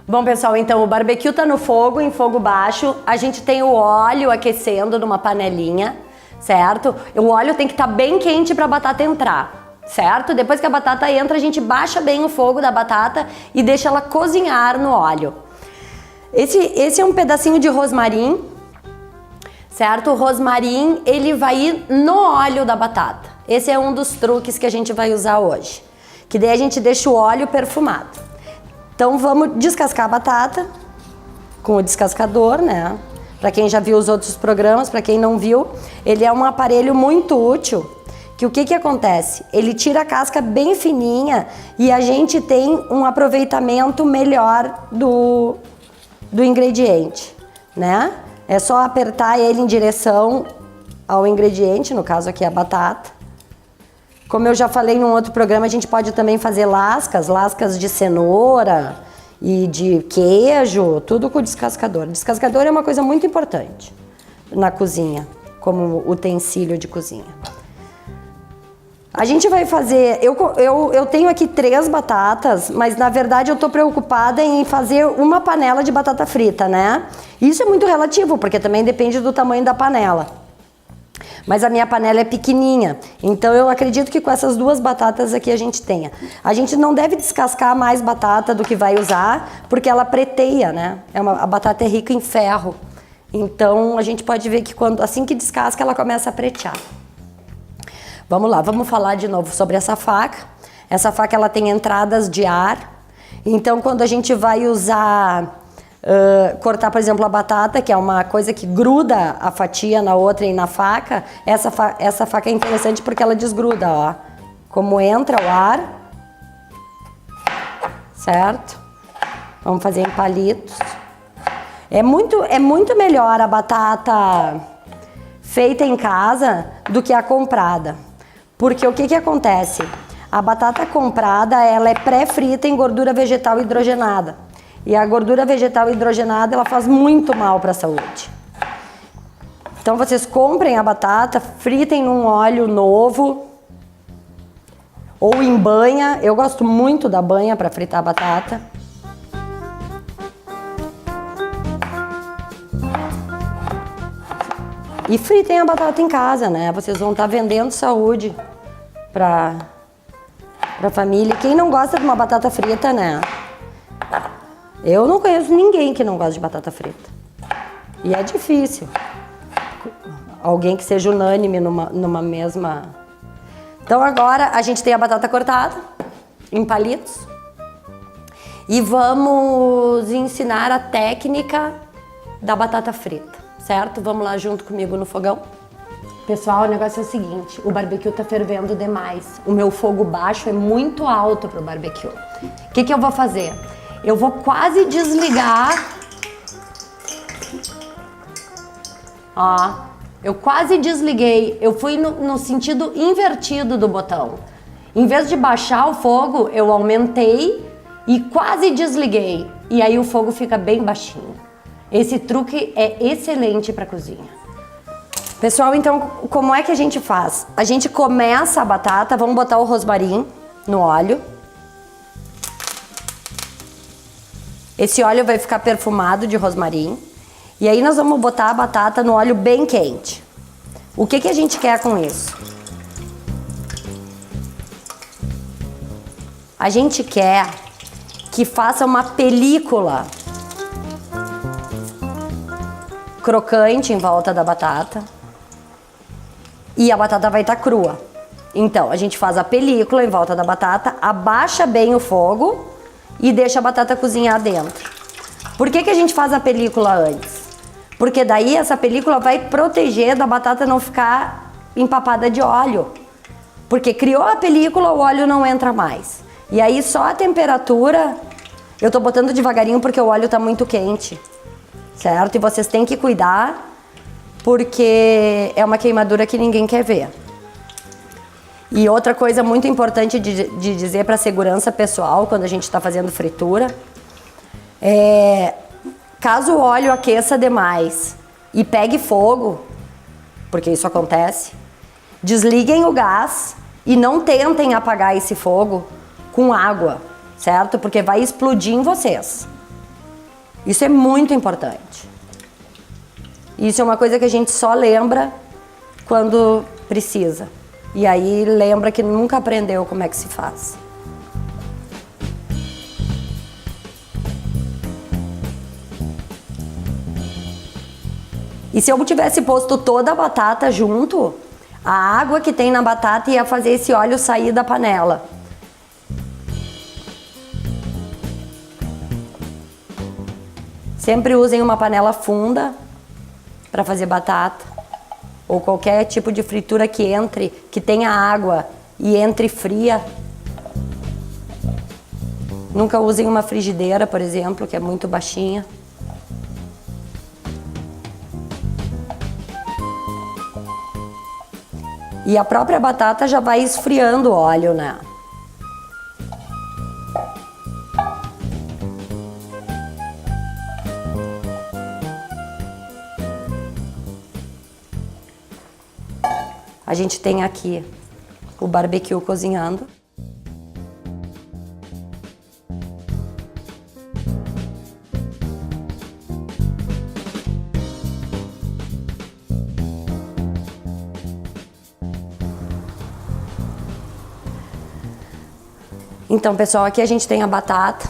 Bom, pessoal, então o barbecue tá no fogo, em fogo baixo. A gente tem o óleo aquecendo numa panelinha, certo? O óleo tem que estar bem quente para a batata entrar, certo? Depois que a batata entra, a gente baixa bem o fogo da batata e deixa ela cozinhar no óleo. Esse é um pedacinho de rosmarim, certo? O rosmarim, ele vai ir no óleo da batata. Esse é um dos truques que a gente vai usar hoje. Que daí a gente deixa o óleo perfumado. Então vamos descascar a batata com o descascador, né? Para quem já viu os outros programas, para quem não viu, ele é um aparelho muito útil. Que o que acontece? Ele tira a casca bem fininha e a gente tem um aproveitamento melhor do ingrediente, né? É só apertar ele em direção ao ingrediente, no caso aqui a batata. Como eu já falei num outro programa, a gente pode também fazer lascas de cenoura e de queijo, tudo com o descascador. O descascador é uma coisa muito importante na cozinha, como utensílio de cozinha. A gente vai fazer... Eu tenho aqui 3 batatas, mas na verdade eu tô preocupada em fazer uma panela de batata frita, né? Isso é muito relativo, porque também depende do tamanho da panela. Mas a minha panela é pequenininha, então eu acredito que com essas 2 batatas aqui a gente tenha. A gente não deve descascar mais batata do que vai usar, porque ela preteia, né? A batata é rica em ferro, então a gente pode ver que assim que descasca ela começa a pretear. Vamos lá, vamos falar de novo sobre essa faca. Essa faca ela tem entradas de ar, então quando a gente vai usar... cortar, por exemplo, a batata, que é uma coisa que gruda a fatia na outra e na faca, essa faca é interessante porque ela desgruda, ó. Como entra o ar, certo? Vamos fazer em palitos. É muito melhor a batata feita em casa do que a comprada. Porque o que acontece? A batata comprada, ela é pré-frita em gordura vegetal hidrogenada. E a gordura vegetal hidrogenada, ela faz muito mal para a saúde. Então vocês comprem a batata, fritem num óleo novo ou em banha. Eu gosto muito da banha para fritar a batata. E fritem a batata em casa, né? Vocês vão estar vendendo saúde para a família. Quem não gosta de uma batata frita, né? Eu não conheço ninguém que não gosta de batata frita. E é difícil. Alguém que seja unânime numa mesma... Então agora a gente tem a batata cortada em palitos. E vamos ensinar a técnica da batata frita, certo? Vamos lá junto comigo no fogão. Pessoal, o negócio é o seguinte, o barbecue tá fervendo demais. O meu fogo baixo é muito alto pro barbecue. O que eu vou fazer? Eu vou quase desligar. Ó, eu quase desliguei. Eu fui no sentido invertido do botão. Em vez de baixar o fogo, eu aumentei e quase desliguei. E aí o fogo fica bem baixinho. Esse truque é excelente para cozinha. Pessoal, então, como é que a gente faz? A gente começa a batata, vamos botar o rosmarim no óleo. Esse óleo vai ficar perfumado de rosmarim. E aí nós vamos botar a batata no óleo bem quente. O que a gente quer com isso? A gente quer que faça uma película crocante em volta da batata. E a batata vai estar crua. Então, a gente faz a película em volta da batata, abaixa bem o fogo e deixa a batata cozinhar dentro. Por que a gente faz a película antes? Porque daí essa película vai proteger da batata não ficar empapada de óleo. Porque criou a película, o óleo não entra mais. E aí só a temperatura... Eu tô botando devagarinho porque o óleo tá muito quente, certo? E vocês têm que cuidar porque é uma queimadura que ninguém quer ver. E outra coisa muito importante de dizer para a segurança pessoal quando a gente está fazendo fritura é, caso o óleo aqueça demais e pegue fogo, porque isso acontece, desliguem o gás E não tentem apagar esse fogo com água, certo? Porque vai explodir em vocês. Isso é muito importante. Isso é uma coisa que a gente só lembra quando precisa. E aí lembra que nunca aprendeu como é que se faz. E se eu tivesse posto toda a batata junto, a água que tem na batata ia fazer esse óleo sair da panela. Sempre usem uma panela funda para fazer batata, ou qualquer tipo de fritura que entre, que tenha água e entre fria. Nunca usem uma frigideira, por exemplo, que é muito baixinha. E a própria batata já vai esfriando o óleo, né? A gente tem aqui o barbecue cozinhando. Então, pessoal, aqui a gente tem a batata.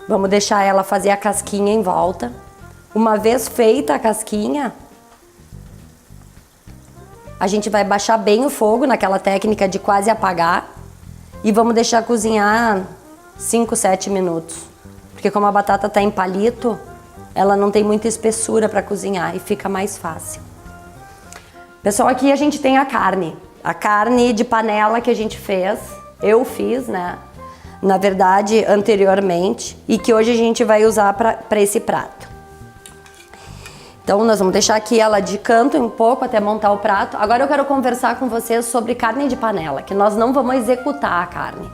Vamos deixar ela fazer a casquinha em volta. Uma vez feita a casquinha, a gente vai baixar bem o fogo naquela técnica de quase apagar e vamos deixar cozinhar 5, 7 minutos. Porque como a batata está em palito, ela não tem muita espessura para cozinhar e fica mais fácil. Pessoal, aqui a gente tem a carne de panela que a gente fez. Eu fiz, né? Na verdade, anteriormente, e que hoje a gente vai usar para esse prato. Então, nós vamos deixar aqui ela de canto um pouco até montar o prato. Agora eu quero conversar com vocês sobre carne de panela, que nós não vamos executar a carne,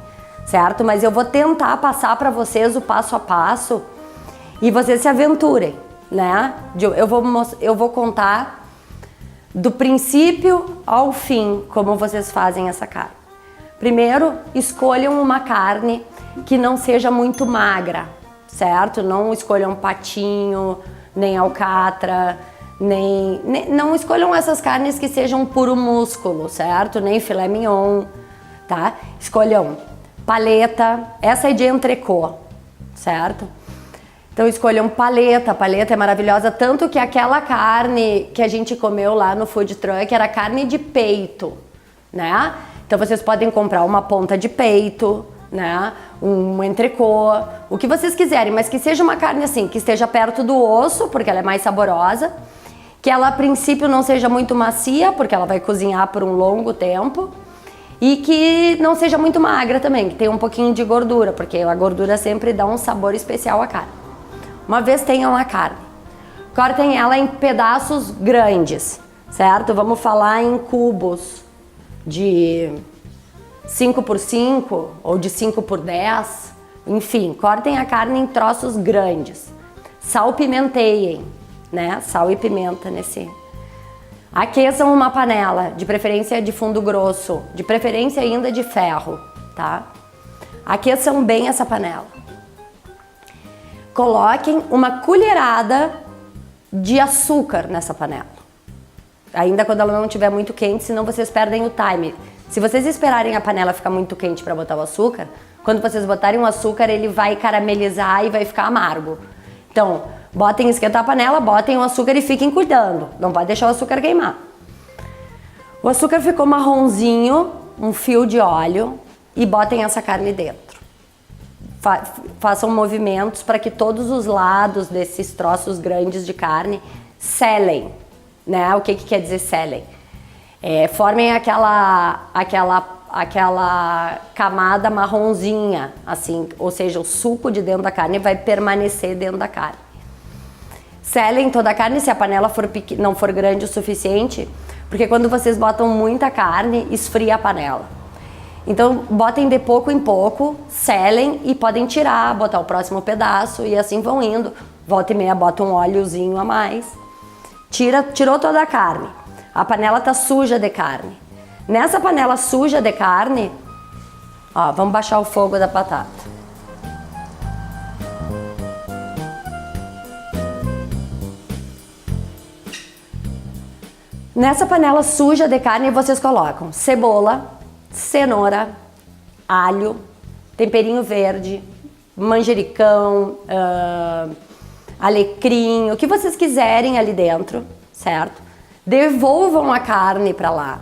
certo? Mas eu vou tentar passar para vocês o passo a passo e vocês se aventurem, né? Eu vou contar do princípio ao fim como vocês fazem essa carne. Primeiro, escolham uma carne que não seja muito magra, certo? Não escolham patinho, nem alcatra, não escolham essas carnes que sejam puro músculo, certo? Nem filé mignon, tá? Escolham paleta, essa é de entrecô, certo? Então escolham paleta é maravilhosa, tanto que aquela carne que a gente comeu lá no food truck era carne de peito, né? Então vocês podem comprar uma ponta de peito, né? Um entrecô, o que vocês quiserem, mas que seja uma carne assim, que esteja perto do osso, porque ela é mais saborosa, que ela a princípio não seja muito macia, porque ela vai cozinhar por um longo tempo, e que não seja muito magra também, que tenha um pouquinho de gordura, porque a gordura sempre dá um sabor especial à carne. Uma vez tenham a carne, cortem ela em pedaços grandes, certo? Vamos falar em cubos de 5 por 5 ou de 5 por 10, enfim, cortem a carne em troços grandes. Salpimenteiem, né? Sal e pimenta nesse. Aqueçam uma panela, de preferência de fundo grosso, de preferência ainda de ferro, tá? Aqueçam bem essa panela. Coloquem uma colherada de açúcar nessa panela. Ainda quando ela não estiver muito quente, senão vocês perdem o time. Se vocês esperarem a panela ficar muito quente para botar o açúcar, quando vocês botarem o açúcar, ele vai caramelizar e vai ficar amargo. Então, esquentar a panela, botem o açúcar e fiquem cuidando. Não pode deixar o açúcar queimar. O açúcar ficou marronzinho, um fio de óleo, e botem essa carne dentro. Façam movimentos para que todos os lados desses troços grandes de carne selem. Né? O que quer dizer selem? Formem aquela camada marronzinha, assim, ou seja, o suco de dentro da carne vai permanecer dentro da carne. Selem toda a carne se a panela não for grande o suficiente, porque quando vocês botam muita carne, esfria a panela. Então, botem de pouco em pouco, selem e podem tirar, botar o próximo pedaço e assim vão indo. Volta e meia, bota um óleozinho a mais. Tirou toda a carne. A panela tá suja de carne. Nessa panela suja de carne, ó, vamos baixar o fogo da batata. Nessa panela suja de carne, vocês colocam cebola, cenoura, alho, temperinho verde, manjericão, alecrim, o que vocês quiserem ali dentro, certo? Devolvam a carne para lá.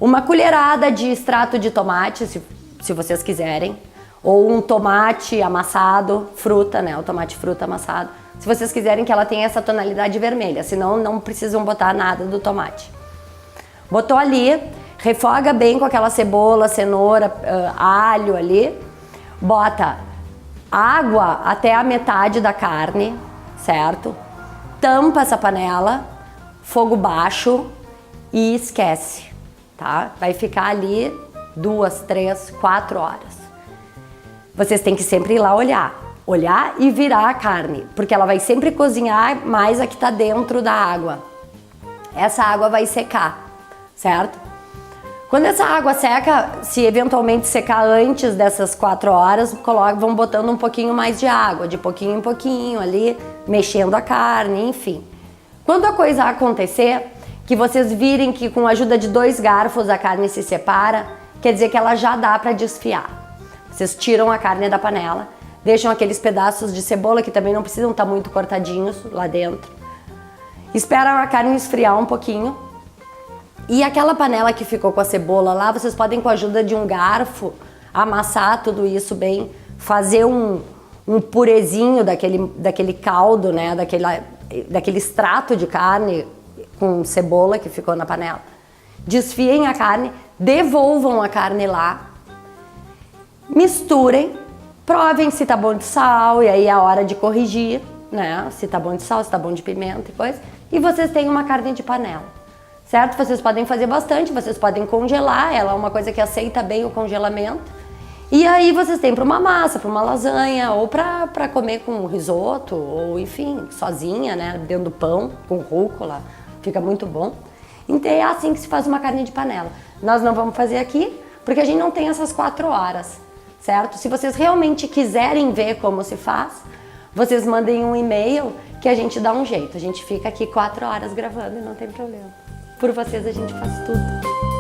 Uma colherada de extrato de tomate, se vocês quiserem, ou um tomate amassado, fruta, né? O tomate fruta amassado. Se vocês quiserem que ela tenha essa tonalidade vermelha, senão não precisam botar nada do tomate. Botou ali, refoga bem com aquela cebola, cenoura, alho ali, bota água até a metade da carne, certo? Tampa essa panela, fogo baixo e esquece, tá? Vai ficar ali 2, 3, 4 horas. Vocês têm que sempre ir lá olhar e virar a carne, porque ela vai sempre cozinhar mais a que tá dentro da água. Essa água vai secar, certo? Quando essa água seca, se eventualmente secar antes dessas 4 horas, vão botando um pouquinho mais de água, de pouquinho em pouquinho ali, mexendo a carne, enfim. Quando a coisa acontecer, que vocês virem que com a ajuda de 2 garfos a carne se separa, quer dizer que ela já dá para desfiar. Vocês tiram a carne da panela, deixam aqueles pedaços de cebola que também não precisam estar muito cortadinhos lá dentro. Esperam a carne esfriar um pouquinho. E aquela panela que ficou com a cebola lá, vocês podem, com a ajuda de um garfo, amassar tudo isso bem, fazer um purezinho daquele caldo, né? Daquele extrato de carne com cebola que ficou na panela. Desfiem a carne, devolvam a carne lá, misturem, provem se tá bom de sal, e aí é a hora de corrigir, né? Se tá bom de sal, se tá bom de pimenta e coisa. E vocês têm uma carne de panela. Certo? Vocês podem fazer bastante, vocês podem congelar, ela é uma coisa que aceita bem o congelamento. E aí vocês têm para uma massa, para uma lasanha, ou para comer com risoto, ou enfim, sozinha, né? Dentro do pão, com rúcula, fica muito bom. Então é assim que se faz uma carne de panela. Nós não vamos fazer aqui, porque a gente não tem essas 4 horas, certo? Se vocês realmente quiserem ver como se faz, vocês mandem um e-mail que a gente dá um jeito. A gente fica aqui 4 horas gravando e não tem problema. Por vocês a gente faz tudo.